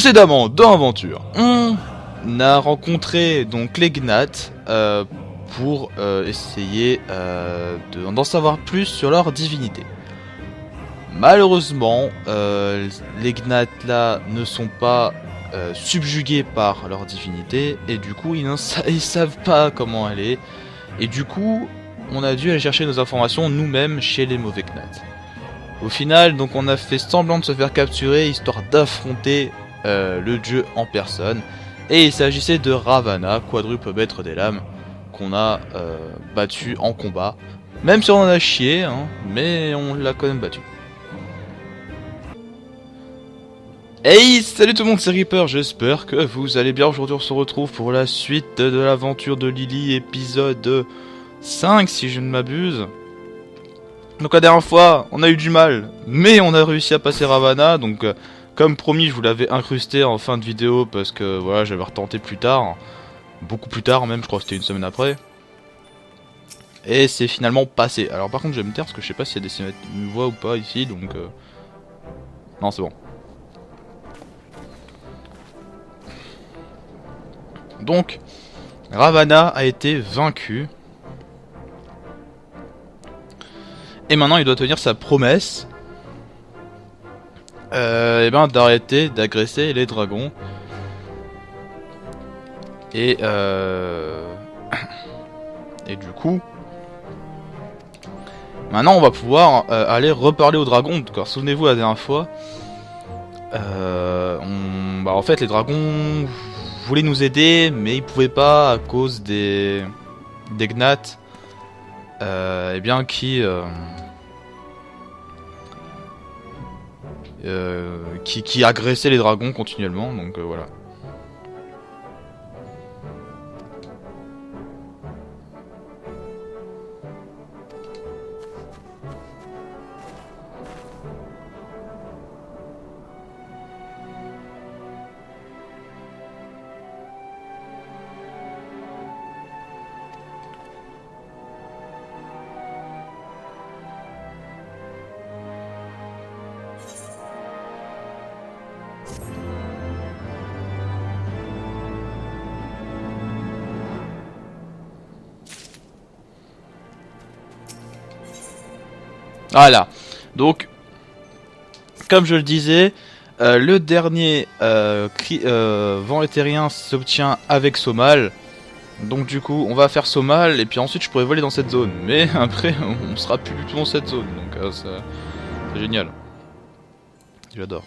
Précédemment dans l'aventure, on a rencontré donc les Gnats pour essayer d'en savoir plus sur leur divinité. Malheureusement, les Gnats là ne sont pas subjugués par leur divinité et du coup ils savent pas comment elle est. Et du coup, on a dû aller chercher nos informations nous-mêmes chez les mauvais Gnats. Au final, donc on a fait semblant de se faire capturer histoire d'affronter le dieu en personne. Et il s'agissait de Ravana, quadruple maître des lames, qu'on a battu en combat. Même si on en a chié, hein, mais on l'a quand même battu. Hey, salut tout le monde, c'est Reaper, j'espère que vous allez bien. Aujourd'hui on se retrouve pour la suite de l'aventure de Lily, épisode 5 si je ne m'abuse. Donc la dernière fois, on a eu du mal, mais on a réussi à passer Ravana, donc comme promis je vous l'avais incrusté en fin de vidéo parce que voilà j'avais retenté plus tard, beaucoup plus tard même, je crois que c'était une semaine après. Et c'est finalement passé. Alors par contre je vais me taire parce que je sais pas s'il y a des voix ou pas ici, donc non c'est bon. Donc, Ravana a été vaincu. Et maintenant il doit tenir sa promesse. Et ben d'arrêter d'agresser les dragons. Et du coup, maintenant on va pouvoir aller reparler aux dragons. Car souvenez-vous la dernière fois, en fait les dragons voulaient nous aider, mais ils pouvaient pas à cause des Gnats, et bien qui agressaient les dragons continuellement. Donc voilà. Voilà, donc comme je le disais, le dernier vent éthérien s'obtient avec Somal. Donc du coup on va faire Somal et puis ensuite je pourrais voler dans cette zone. Mais après on sera plus du tout dans cette zone, donc c'est génial. J'adore.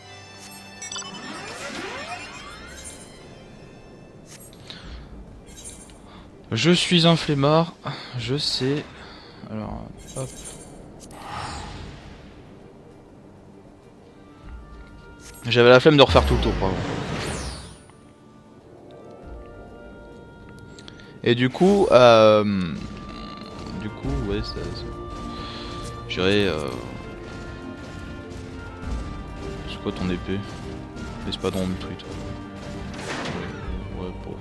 Je suis un flemmard, je sais. Alors hop. J'avais la flemme de refaire tout le tour, pardon. Et du coup, ouais, ça... J'irai... C'est quoi ton épée? Laisse pas dans mon truc, toi. Ouais, pauvre.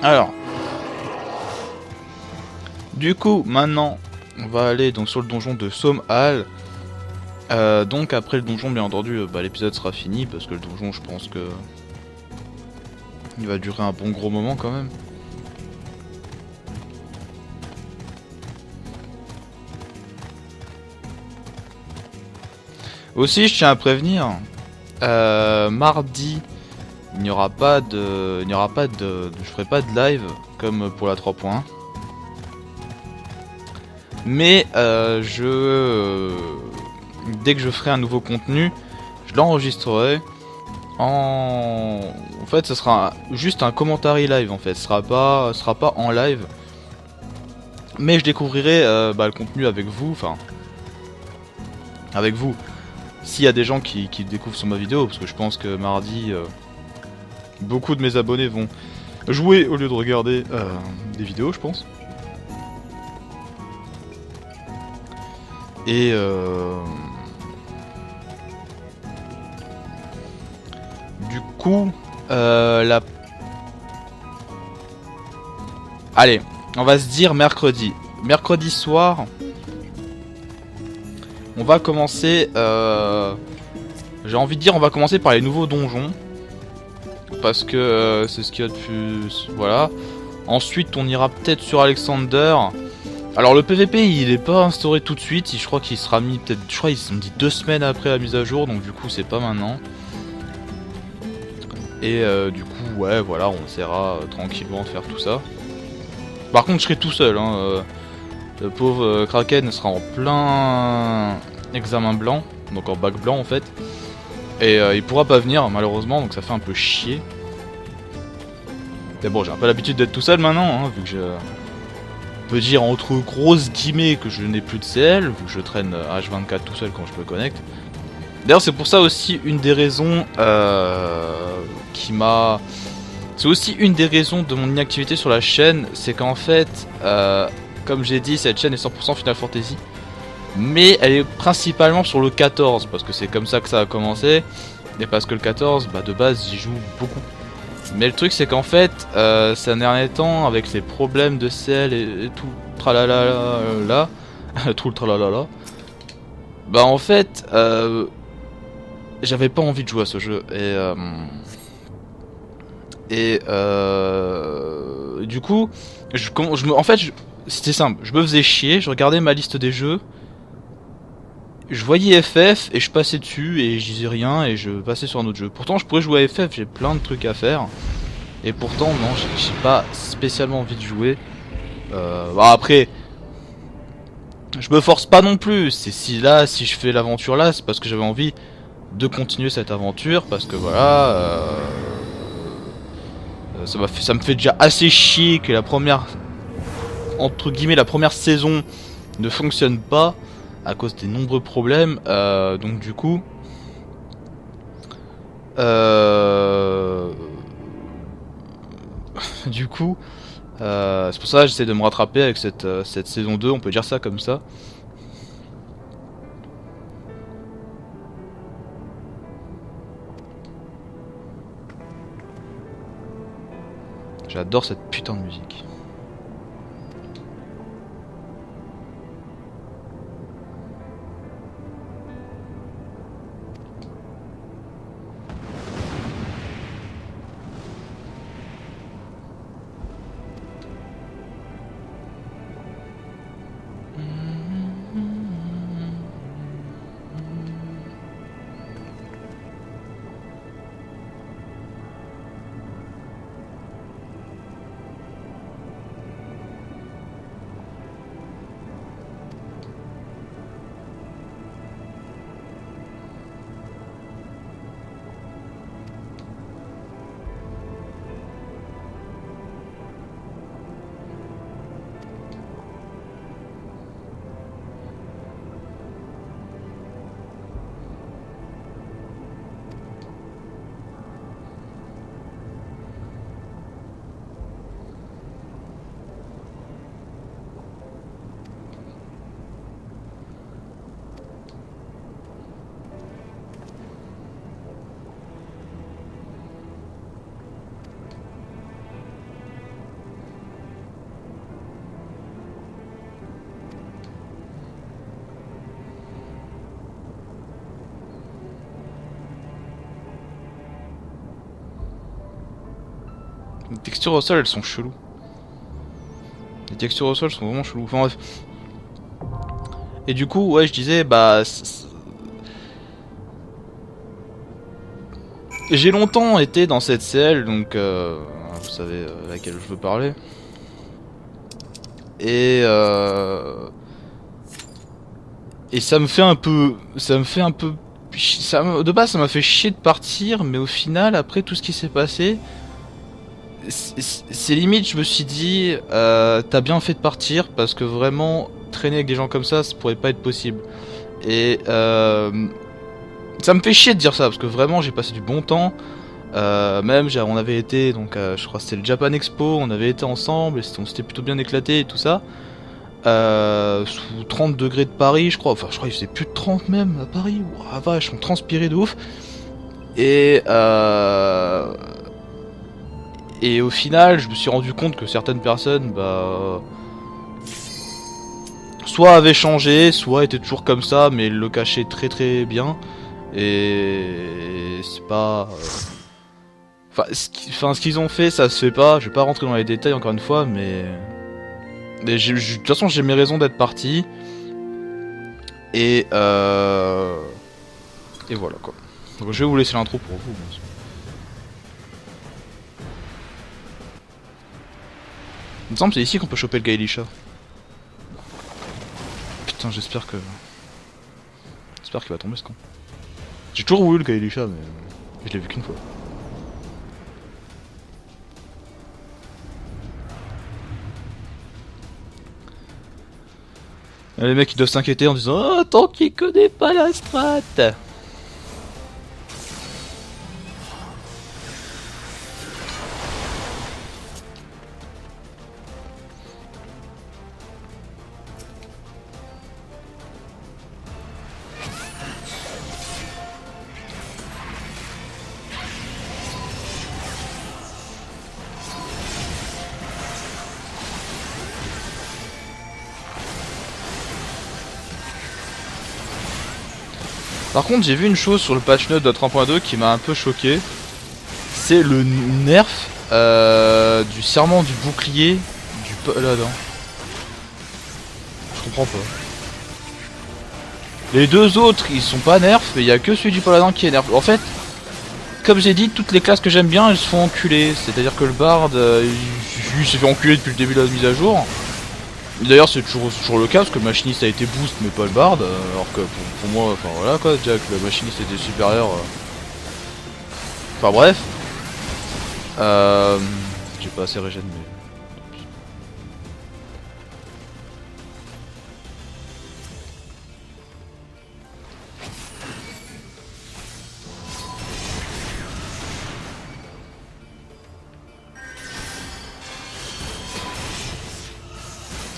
Alors, du coup, maintenant, on va aller donc sur le donjon de Somal. Donc après le donjon, bien entendu, l'épisode sera fini parce que le donjon, je pense que il va durer un bon gros moment quand même. Aussi, je tiens à prévenir, mardi. Il n'y aura pas de, je ferai pas de live comme pour la 3.1. Mais dès que je ferai un nouveau contenu, je l'enregistrerai en fait, ce sera juste un commentary live en fait. Ce sera pas en live. Mais je découvrirai le contenu avec vous, enfin... Avec vous. S'il y a des gens qui découvrent sur ma vidéo, parce que je pense que mardi... beaucoup de mes abonnés vont jouer au lieu de regarder des vidéos, je pense. Et du coup, allez, on va se dire mercredi. Mercredi soir, on va commencer. J'ai envie de dire, on va commencer par les nouveaux donjons. Parce que c'est ce qu'il y a de plus... Voilà. Ensuite, on ira peut-être sur Alexander. Alors le PVP il est pas instauré tout de suite, je crois qu'il sera mis peut-être, je crois qu'ils ont dit 2 semaines après la mise à jour, donc du coup c'est pas maintenant. Et du coup ouais voilà, on essaiera tranquillement de faire tout ça. Par contre je serai tout seul, hein, le pauvre Kraken sera en plein examen blanc, donc en bac blanc en fait. Et il pourra pas venir malheureusement, donc ça fait un peu chier. Mais bon, j'ai un peu l'habitude d'être tout seul maintenant, hein, vu que je... On peut dire entre grosses guillemets que je n'ai plus de CL, vu que je traîne H24 tout seul quand je me connecte. D'ailleurs c'est pour ça aussi une des raisons qui m'a... C'est aussi une des raisons de mon inactivité sur la chaîne, c'est qu'en fait, comme j'ai dit, cette chaîne est 100% Final Fantasy. Mais elle est principalement sur le 14, parce que c'est comme ça que ça a commencé. Et parce que le 14, bah de base j'y joue beaucoup. Mais le truc c'est qu'en fait, ces derniers temps, avec les problèmes de CL et tout, tralala là, tout le tralala là, bah en fait, j'avais pas envie de jouer à ce jeu. Et du coup, en fait, c'était simple, je me faisais chier, je regardais ma liste des jeux, je voyais FF et je passais dessus et je disais rien et je passais sur un autre jeu. Pourtant je pourrais jouer à FF, j'ai plein de trucs à faire. Et pourtant non, j'ai pas spécialement envie de jouer. Bah après, je me force pas non plus. C'est si je fais l'aventure là, c'est parce que j'avais envie de continuer cette aventure. Parce que voilà, ça me fait déjà assez chier que la première, entre guillemets, la première saison ne fonctionne pas. À cause des nombreux problèmes, donc du coup, c'est pour ça que j'essaie de me rattraper avec cette saison 2, on peut dire ça comme ça. J'adore cette putain de musique. Les textures au sol elles sont cheloues. Les textures au sol sont vraiment cheloues. Enfin bref. Et du coup, ouais, je disais, bah. J'ai longtemps été dans cette CL, donc vous savez laquelle je veux parler. Et ça me fait un peu. De base, ça m'a fait chier de partir, mais au final, après tout ce qui s'est passé. c'est limite, je me suis dit, t'as bien fait de partir parce que vraiment traîner avec des gens comme ça pourrait pas être possible. Et ça me fait chier de dire ça parce que vraiment j'ai passé du bon temps. Même on avait été donc je crois que c'était le Japan Expo, on avait été ensemble et on s'était plutôt bien éclaté et tout ça. Sous 30 degrés de Paris je crois, enfin je crois qu'il faisait plus de 30 même à Paris. Ouah vache, on transpirait de ouf. Et au final je me suis rendu compte que certaines personnes soit avaient changé, soit étaient toujours comme ça mais le cachaient très très bien. Et c'est pas... Enfin, ce qu'ils ont fait, ça se fait pas. Je vais pas rentrer dans les détails encore une fois, mais de toute façon, j'ai mes raisons d'être parti. Et voilà quoi. Donc, je vais vous laisser l'intro pour vous. Il me semble que c'est ici qu'on peut choper le Gaelisha. Putain, j'espère qu'il va tomber ce con. J'ai toujours voulu le Gaelisha, mais je l'ai vu qu'une fois. Les mecs ils doivent s'inquiéter en disant oh tant qu'il connaît pas la strat. Par contre j'ai vu une chose sur le patch note de 3.2 qui m'a un peu choqué. C'est le nerf du serment du bouclier du paladin. Je comprends pas. Les deux autres ils sont pas nerfs mais il y a que celui du paladin qui est nerf. En fait, comme j'ai dit, toutes les classes que j'aime bien elles se font enculer. C'est à dire que le bard il s'est fait enculer depuis le début de la mise à jour. D'ailleurs c'est toujours le cas parce que le machiniste a été boost mais pas le bard, alors que pour moi, enfin voilà quoi, déjà que le machiniste était supérieur. Enfin bref. J'ai pas assez régène mais...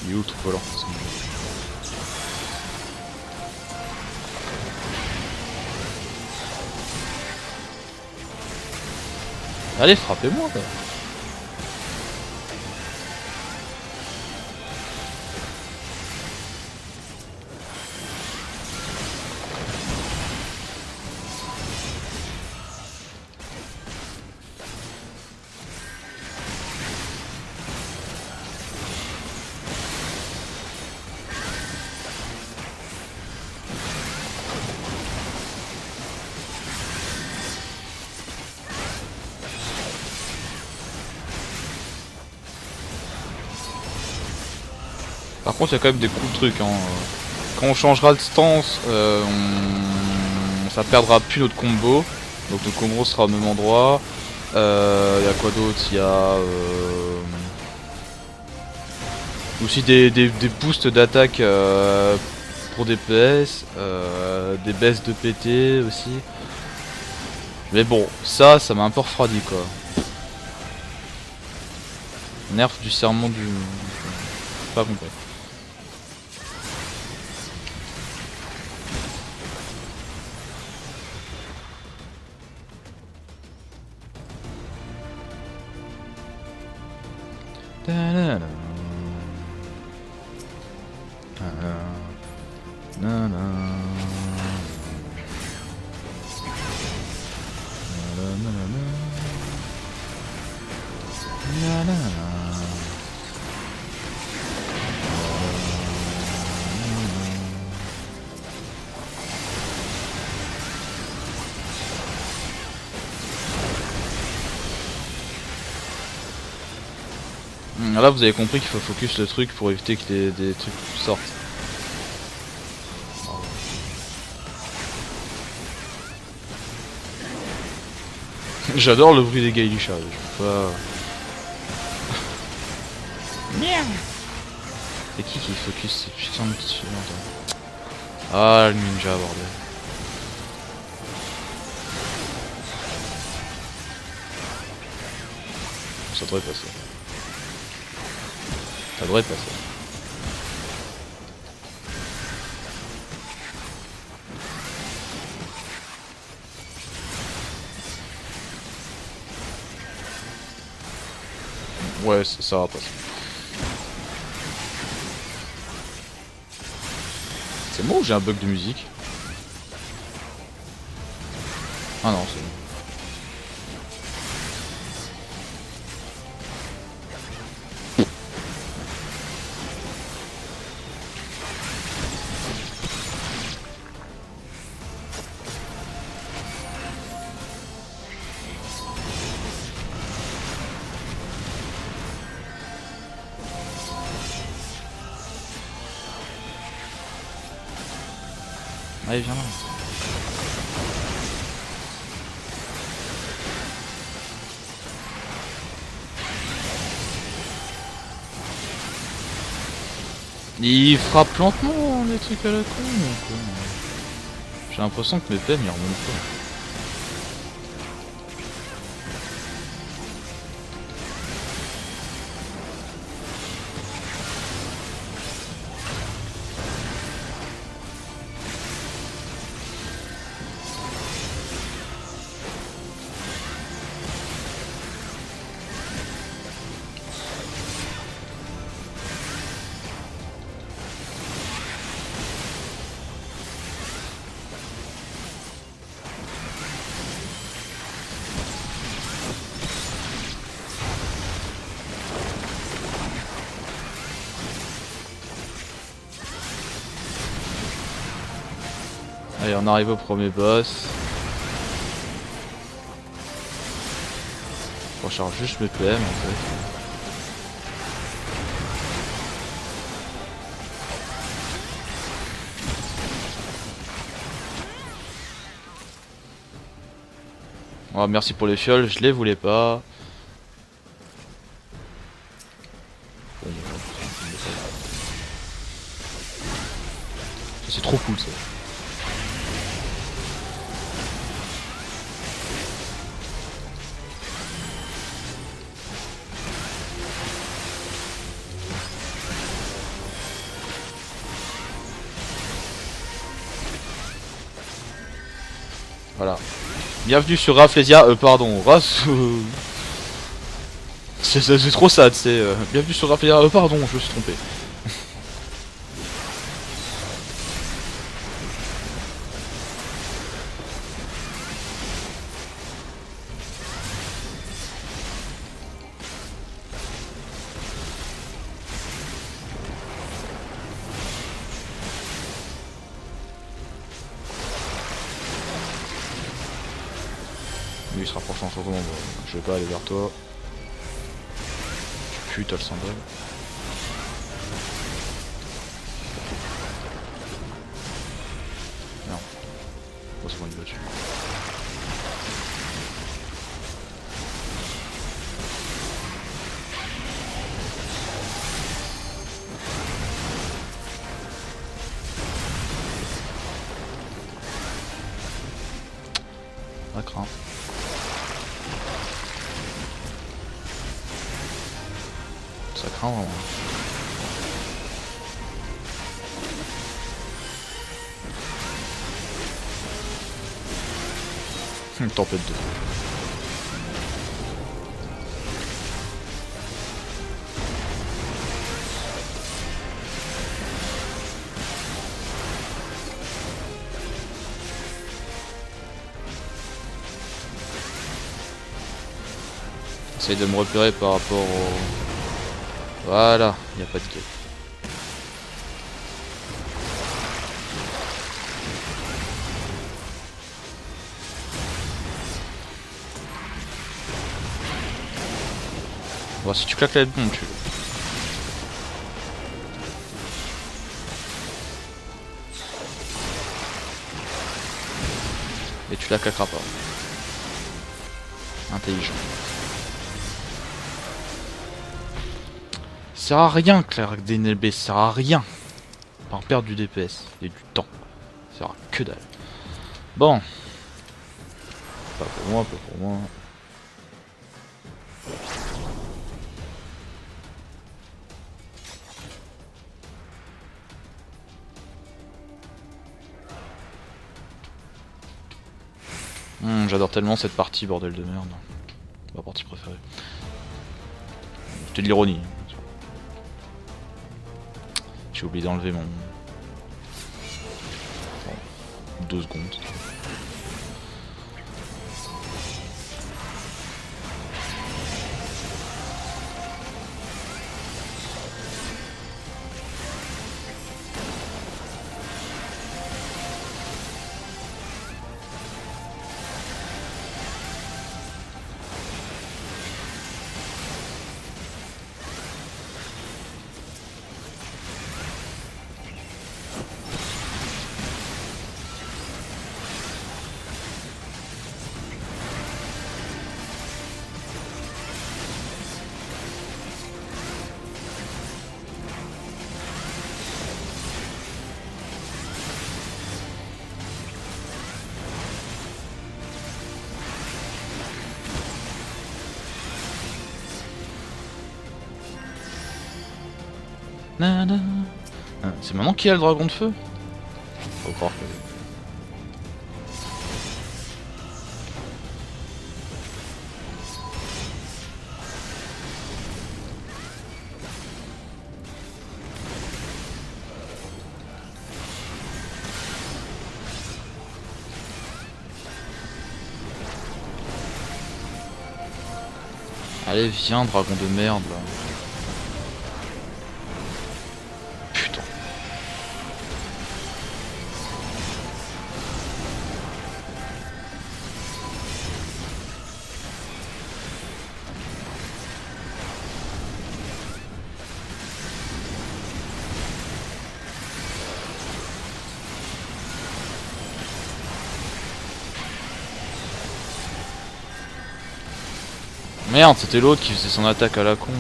Il est où le truc volant? Allez, frappez-moi quoi. Par contre, il y a quand même des coups de trucs. Hein. Quand on changera de stance, ça perdra plus notre combo. Donc notre combo sera au même endroit. Il y a quoi d'autre? Il y a aussi des boosts d'attaque pour DPS, des baisses de PT aussi. Mais bon, ça m'a un peu refroidi quoi. Nerf du serment du... Pas compris. Là vous avez compris qu'il faut focus le truc pour éviter que des trucs sortent. J'adore le bruit des Gaelisha, je peux pas... Merde. C'est qui focus ces putains de petits films? Ah, le ninja, bordel. Ça devrait passer. Ça devrait passer. Ouais, ça va passer. C'est moi ou j'ai un bug de musique? Ah non, c'est bon. Allez, viens là. Il frappe lentement les trucs à la con. J'ai l'impression que mes PM ils remontent pas. Allez, on arrive au premier boss. Je recharge juste mes PM en fait. Oh, merci pour les fioles, je les voulais pas. Bon, c'est trop cool ça. Voilà. Bienvenue sur Rafflesia, pardon, c'est trop sad, c'est bienvenue sur Rafflesia, pardon, je me suis trompé. Lui il se rapproche en second, je vais pas aller vers toi. Tu pues, t'as le symbole. Non. Oh, c'est bon, il va dessus. Ça craint. Ça craint vraiment. Tempête de feu. Essaye de me repérer par rapport au... Voilà, il n'y a pas de gap. Bon, si tu claques la bombe, tu... Et tu la claqueras pas. Intelligent. sert à rien, Clark DNLB, ça sert à rien. Par perdre du DPS et du temps. Ça sert à que dalle. Bon. Pas pour moi, pas pour moi. J'adore tellement cette partie, bordel de merde. Ma partie préférée. C'était de l'ironie. J'ai oublié d'enlever mon... Bon, 2 secondes. C'est maintenant qu'il y a le dragon de feu. Faut croire que... Allez viens dragon de merde là. Putain. Merde, c'était l'autre qui faisait son attaque à la con.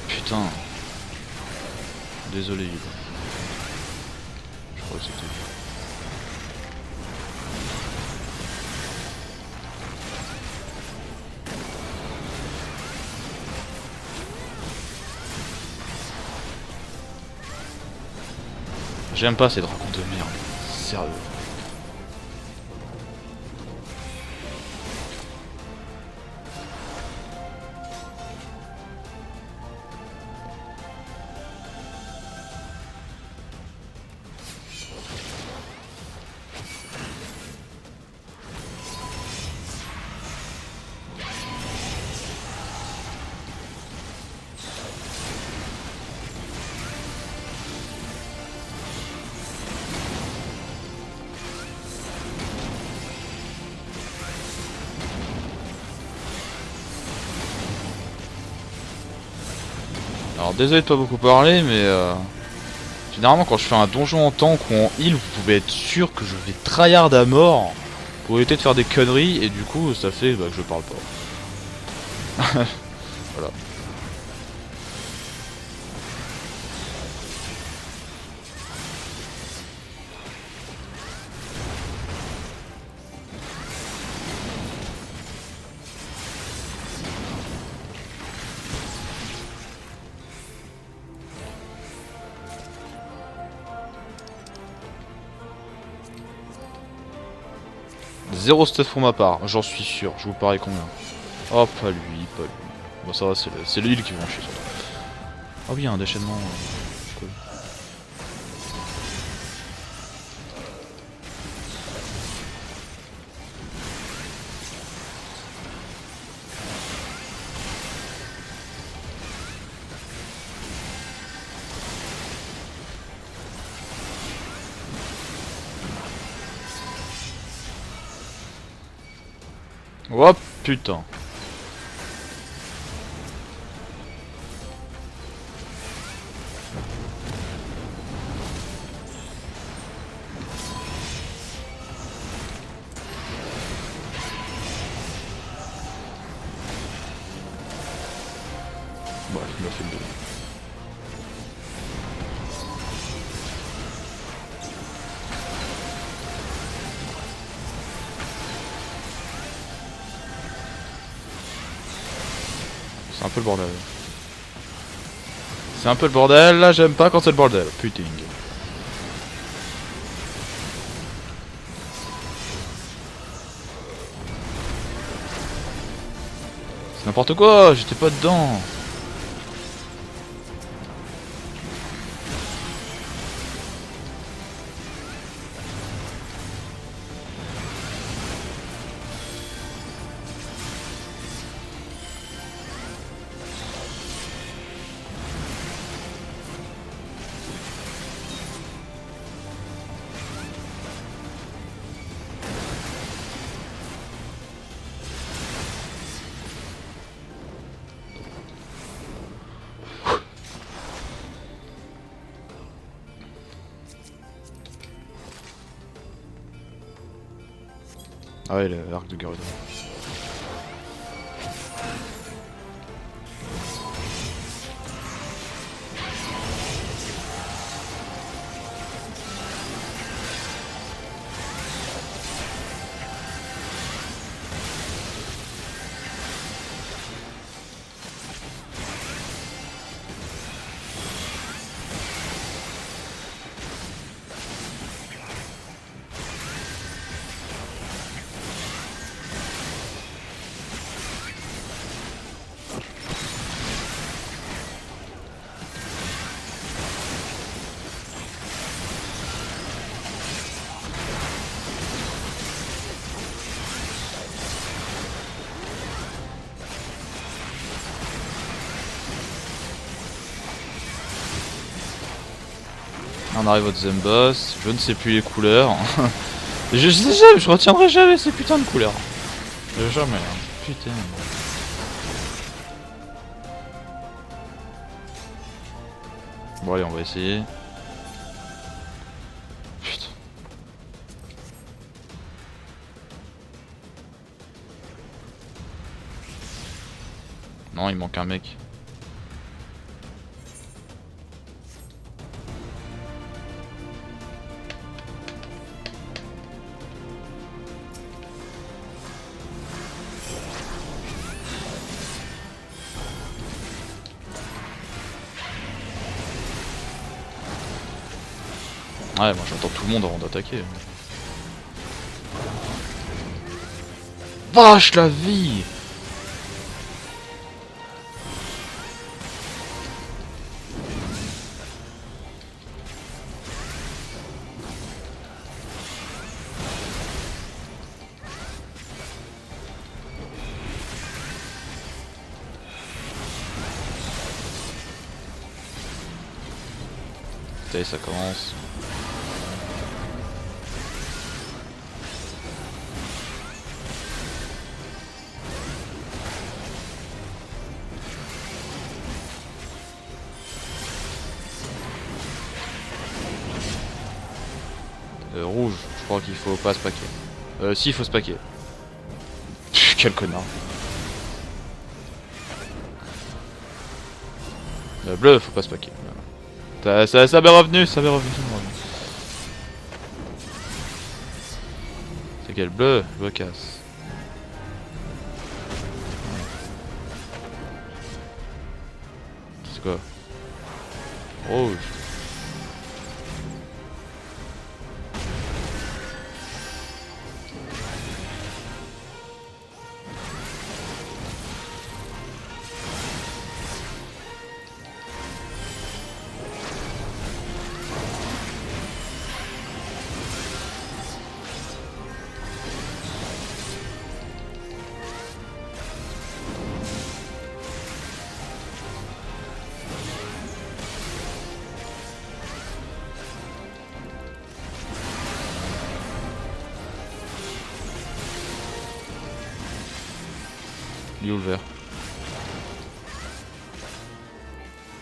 Putain. Désolé. Je crois que c'était... J'aime pas ces dragons de merde. Sérieux. Alors désolé de pas beaucoup parler mais généralement quand je fais un donjon en tank ou en heal, vous pouvez être sûr que je vais tryhard à mort pour éviter de faire des conneries et du coup ça fait que je parle pas. Voilà. Zéro stuff pour ma part, j'en suis sûr, je vous parie combien. Oh pas lui, pas lui. Bon ça va, c'est le heal qui va en chier surtout. Ah oui, il y a un déchaînement. Cool. Oh putain. Bon, allez. C'est un peu le bordel. C'est un peu le bordel, là j'aime pas quand c'est le bordel. Putain. C'est n'importe quoi, j'étais pas dedans. Ah ouais, l'arc de Garuda. On arrive au deuxième boss, je ne sais plus les couleurs. je sais jamais, je retiendrai jamais ces putains de couleurs. Jamais, hein. Putain. Bon allez, on va essayer. Putain. Non, il manque un mec. Ouais, moi j'attends tout le monde avant d'attaquer. Vache la vie! Ça y est, ça commence. Rouge, je crois qu'il faut pas se paquer. Si, il faut se paquer. Pff, quel connard. Bleu, faut pas se paquer. Ça m'est revenu, ça m'est revenu. C'est quel bleu? Je me casse. C'est quoi? Rouge. Il est où le vert?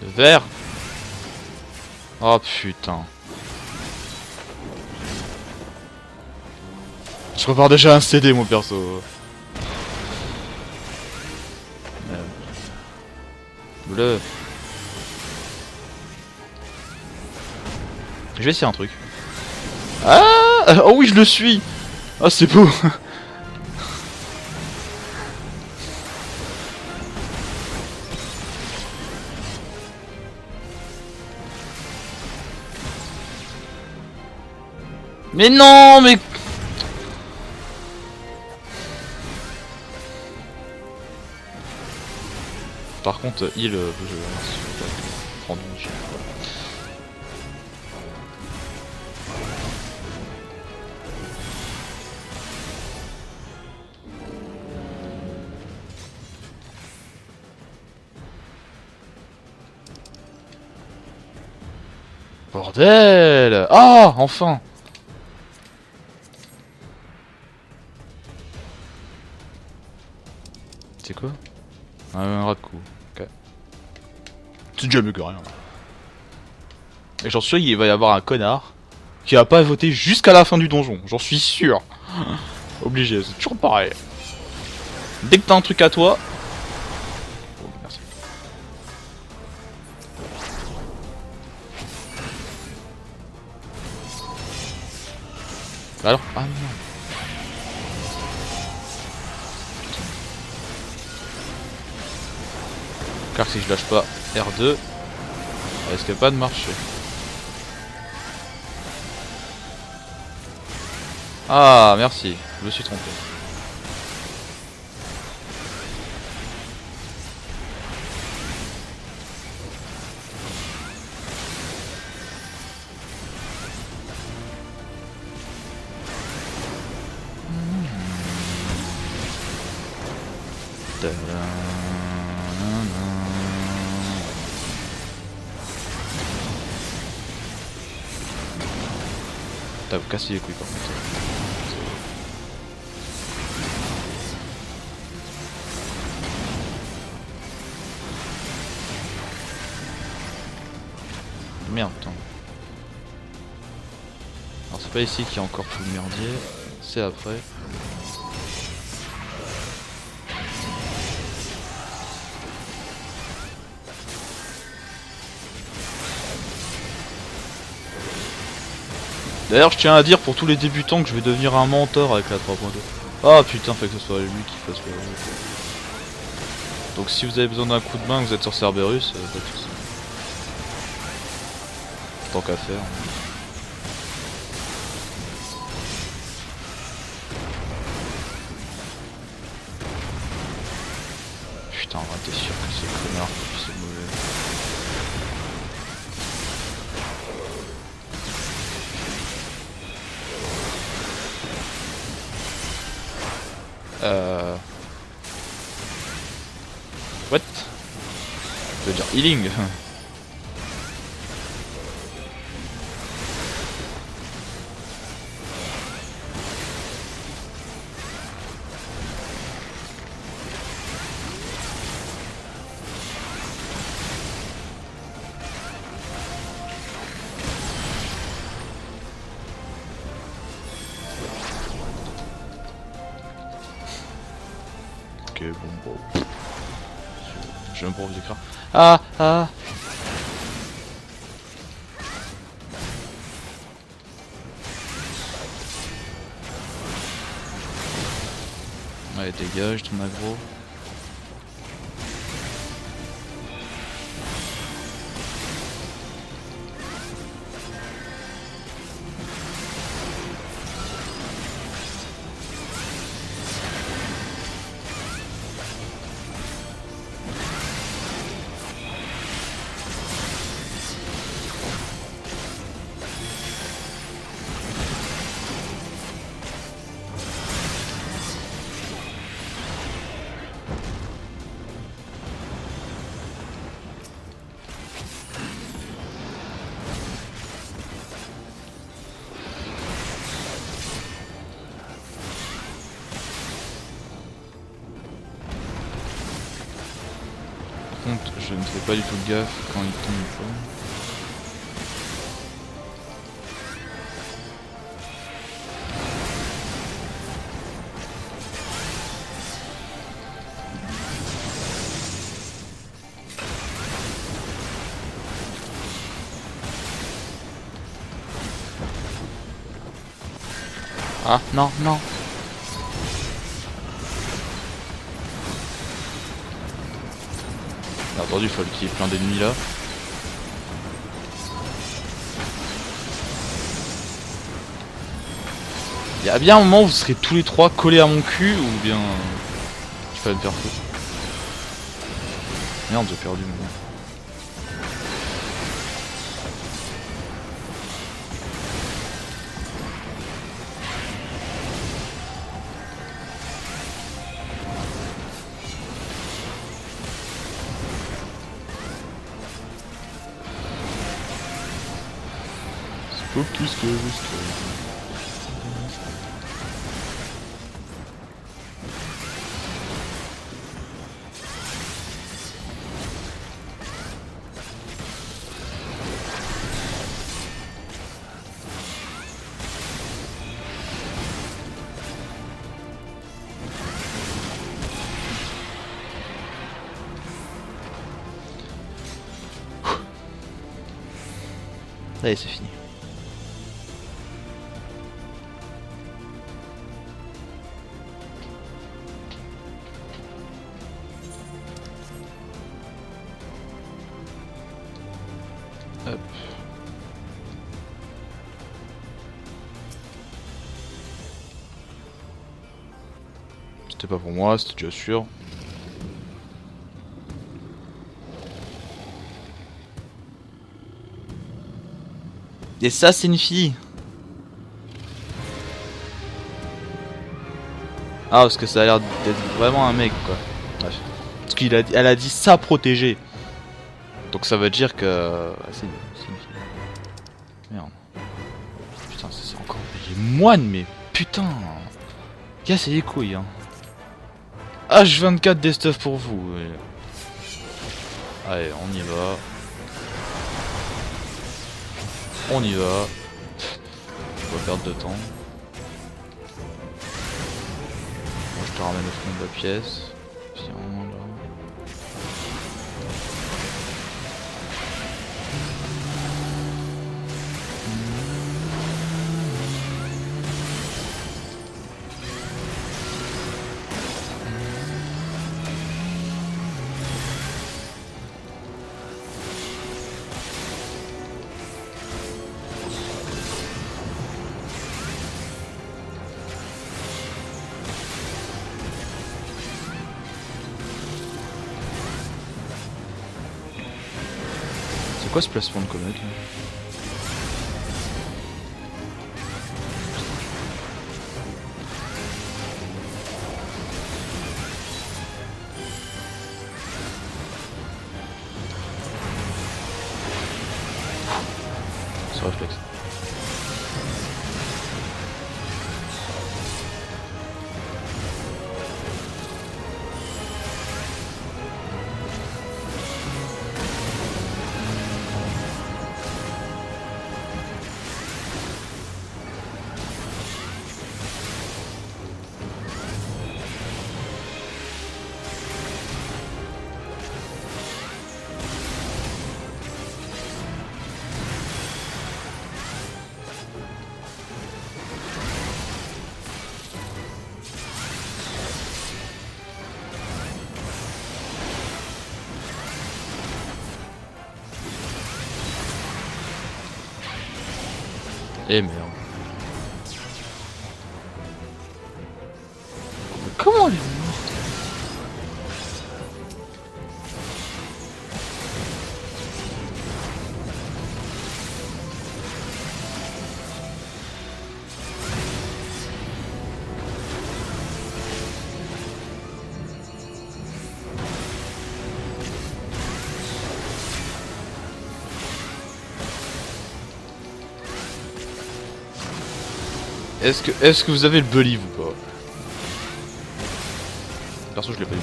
Le vert? Oh putain. Je repars déjà un CD mon perso. Bleu. Je vais essayer un truc. Ah! Oh oui, je le suis! Ah, c'est beau! Mais non, mais... Par contre, il... prendre une chute. Bordel! Ah, enfin! C'est quoi? Un rat de cou. Ok. C'est déjà mieux que rien. Et j'en suis sûr, il va y avoir un connard qui va pas voter jusqu'à la fin du donjon. J'en suis sûr. Obligé, c'est toujours pareil. Dès que t'as un truc à toi... Oh, merci. Alors? Ah non. Car si je lâche pas R2, ça risque pas de marcher. Ah, merci, je me suis trompé. T'as vous cassé les couilles par contre. Merde, putain. Alors c'est pas ici qu'il y a encore tout le merdier, c'est après. D'ailleurs je tiens à dire pour tous les débutants que je vais devenir un mentor avec la 3.2. Ah putain, fait que ce soit lui qui fasse le... Donc si vous avez besoin d'un coup de main, vous êtes sur Cerberus, pas de soucis. Tant qu'à faire. Putain, t'es sûr que c'est connard, c'est mauvais. What? Je veux dire healing. Ok, bon. J'ai même pas envie d'écrire. Ah. Ouais, dégage ton aggro. Je ne fais pas du tout gaffe quand il tombe ou pas. Ah non. Bien entendu, il faut qu'il y ait plein d'ennemis là. Il y a bien un moment où vous serez tous les trois collés à mon cul ou bien... je vais me faire foutre. Merde, j'ai perdu mon... Spooky, scary, scary. Allez, c'est fini. Hop. C'était pas pour moi, c'était déjà sûr. Et ça, c'est une fille. Ah, parce que ça a l'air d'être vraiment un mec, quoi. Bref. Parce qu'elle a dit ça protégé. Donc ça veut dire que... Ah, c'est une fille. Merde. Putain, c'est encore... Il est moine, mais putain. Cassez les couilles, hein. H24 des stuff pour vous. Ouais. Allez, on y va. On y va. On va perdre de temps. Moi, je te ramène au fond de la pièce. Viens là. C'est quoi ce placement de comète là? Ce réflexe. Eh merde. Mais comment elle est morte? Est-ce que vous avez le believe ou pas? Perso je l'ai pas eu.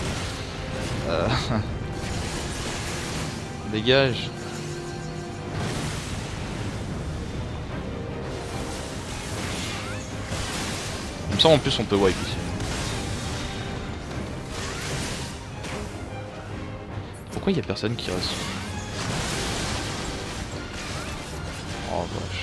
Dégage. Comme ça en plus on peut wipe ici. Pourquoi il y a personne qui reste? Oh vache.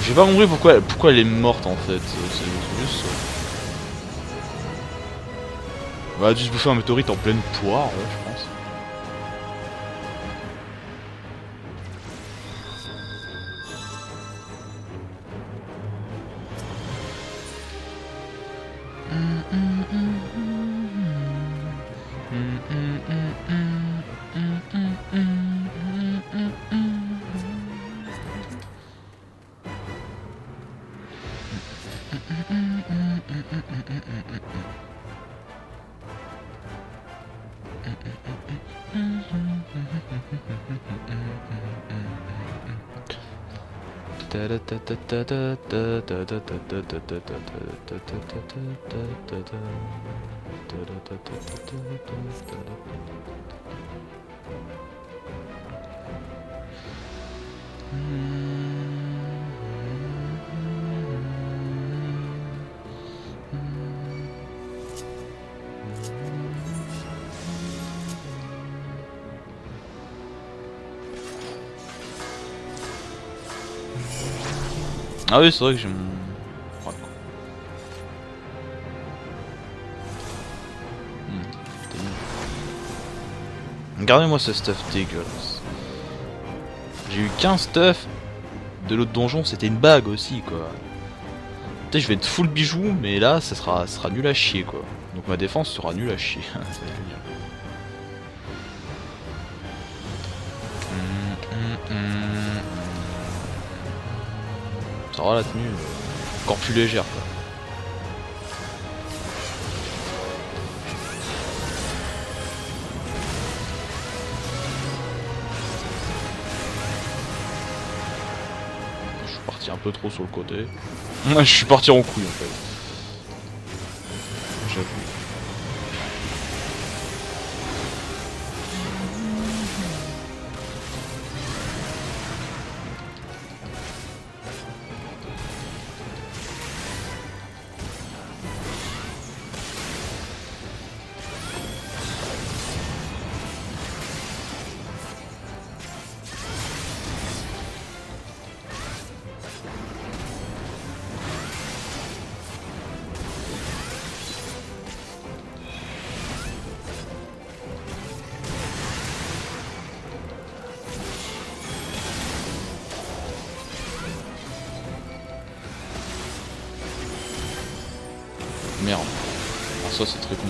J'ai pas compris pourquoi elle est morte en fait, c'est juste ça. Elle a dû se bouffer un météorite en pleine poire, ouais, je pense. Ah oui, c'est vrai que j'ai mon... Ouais, regardez-moi ce stuff dégueulasse. J'ai eu 15 stuff. De l'autre donjon, c'était une bague aussi, quoi. Peut-être je vais être full bijoux, mais là, ça sera nul à chier, quoi. Donc ma défense sera nulle à chier. Ça va être génial. Ça aura la tenue encore plus légère, quoi. Je suis parti un peu trop sur le côté. Je suis parti en couille en fait. J'avoue. Merde. Alors ça c'est très con.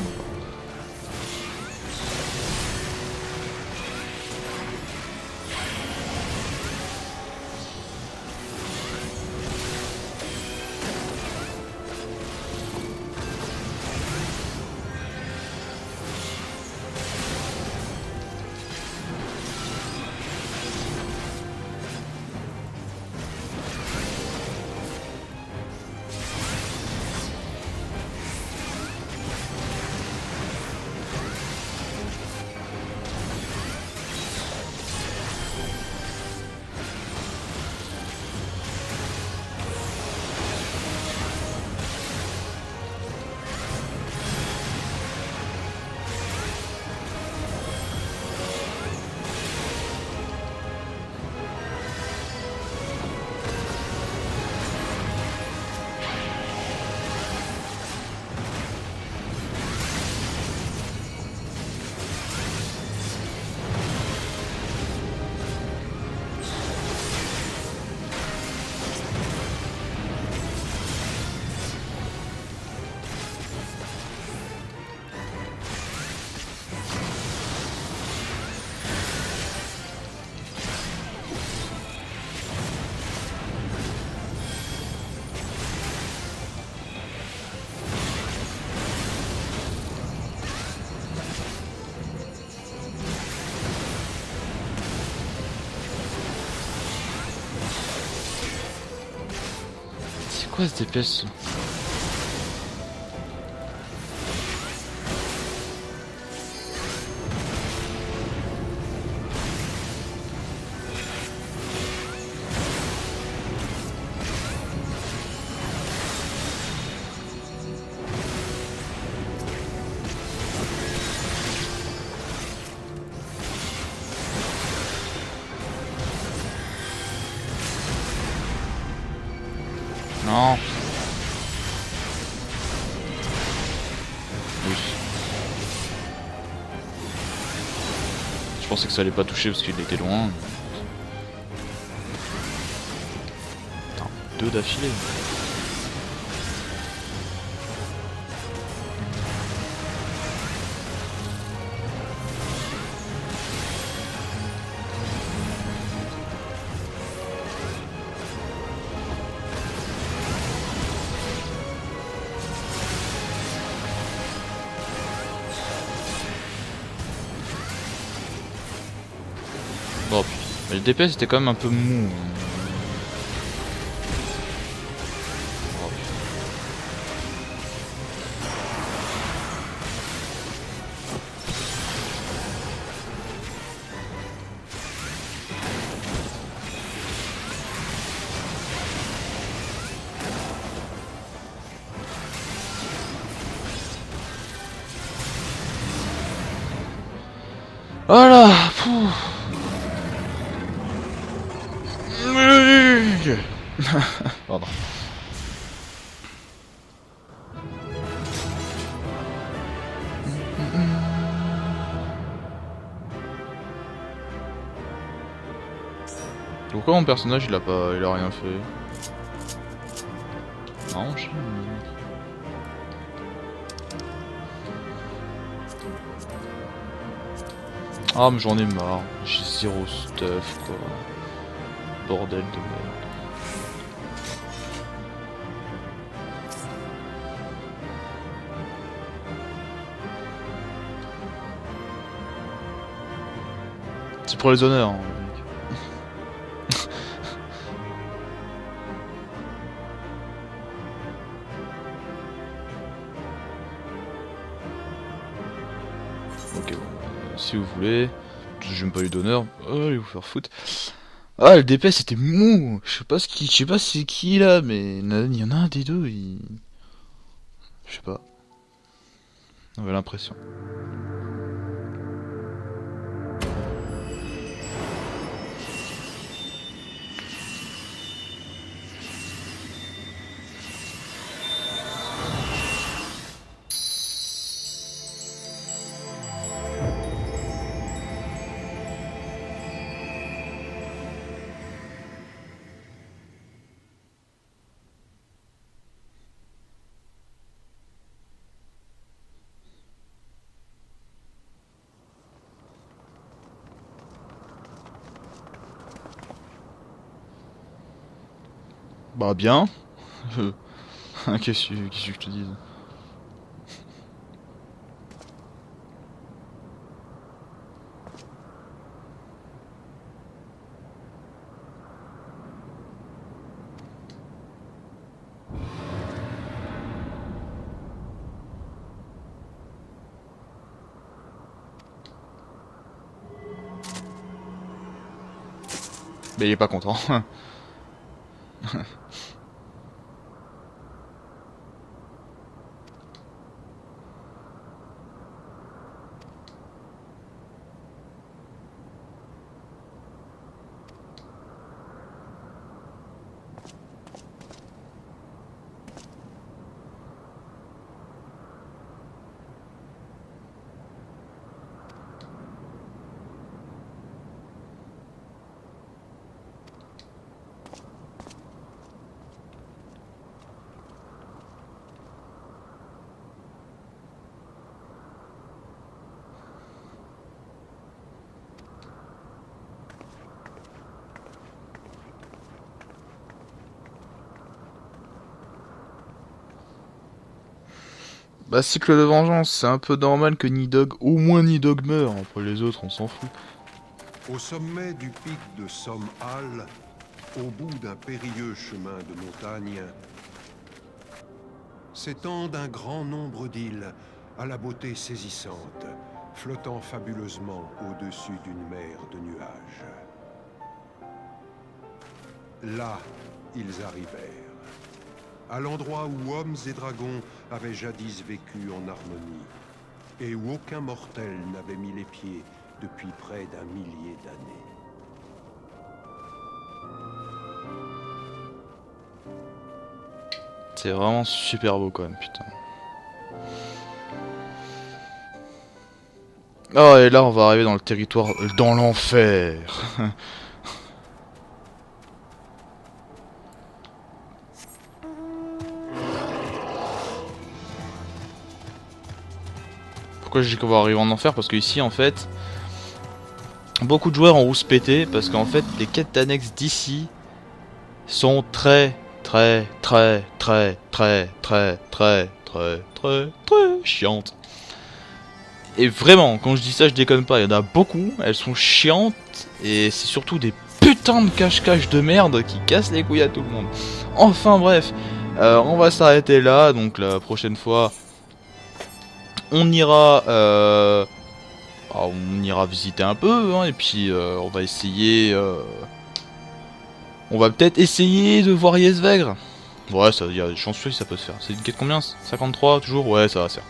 C'est quoi ce DPS? Non. Oui. Je pensais que ça allait pas toucher parce qu'il était loin. Putain, 2 d'affilée. Bon, mais le DPS était quand même un peu mou. Voilà. Pardon. Pourquoi mon personnage il a rien fait? Non, je... Ah mais j'en ai marre, j'ai zéro stuff quoi. Bordel de merde. C'est pour les honneurs. Hein. Ok, bon, si vous voulez, j'ai même pas eu d'honneur, allez vous faire foutre. Ah, le DPS c'était mou, je sais pas c'est qui là, mais il y en a un des deux, je sais pas, on avait l'impression. Bah bien. Qu'est-ce que je te dis? Mais il est pas content. Bah cycle de vengeance, c'est un peu normal que Nidhogg, au moins Nidhogg meurt, après les autres on s'en fout. Au sommet du pic de Somhal, au bout d'un périlleux chemin de montagne, s'étendent un grand nombre d'îles à la beauté saisissante, flottant fabuleusement au-dessus d'une mer de nuages. Là, ils arrivèrent, à l'endroit où hommes et dragons avaient jadis vécu en harmonie, et où aucun mortel n'avait mis les pieds depuis près d'un millier d'années. C'est vraiment super beau quand même, putain. Oh et là on va arriver dans le territoire, dans l'enfer. Pourquoi je dis qu'on va arriver en enfer? Parce que ici en fait, beaucoup de joueurs ont rouspété parce qu'en fait les quêtes annexes d'ici sont très chiantes. Et vraiment, quand je dis ça, je déconne pas, il y en a beaucoup, elles sont chiantes, et c'est surtout des putains de cache-cache de merde qui cassent les couilles à tout le monde. Enfin bref, on va s'arrêter là, donc la prochaine fois, on ira visiter un peu, hein, et puis on va essayer... on va peut-être essayer de voir Yesvegr. Ouais, il y a des chances que ça peut se faire. C'est une quête combien? 53 toujours? Ouais, ça va se faire.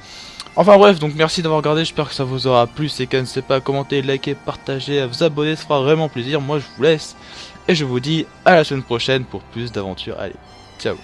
Enfin bref, donc merci d'avoir regardé, j'espère que ça vous aura plu. C'est qu'à n'hésitez pas à commenter, liker, partager, à vous abonner, ça fera vraiment plaisir. Moi je vous laisse et je vous dis à la semaine prochaine pour plus d'aventures. Allez, ciao.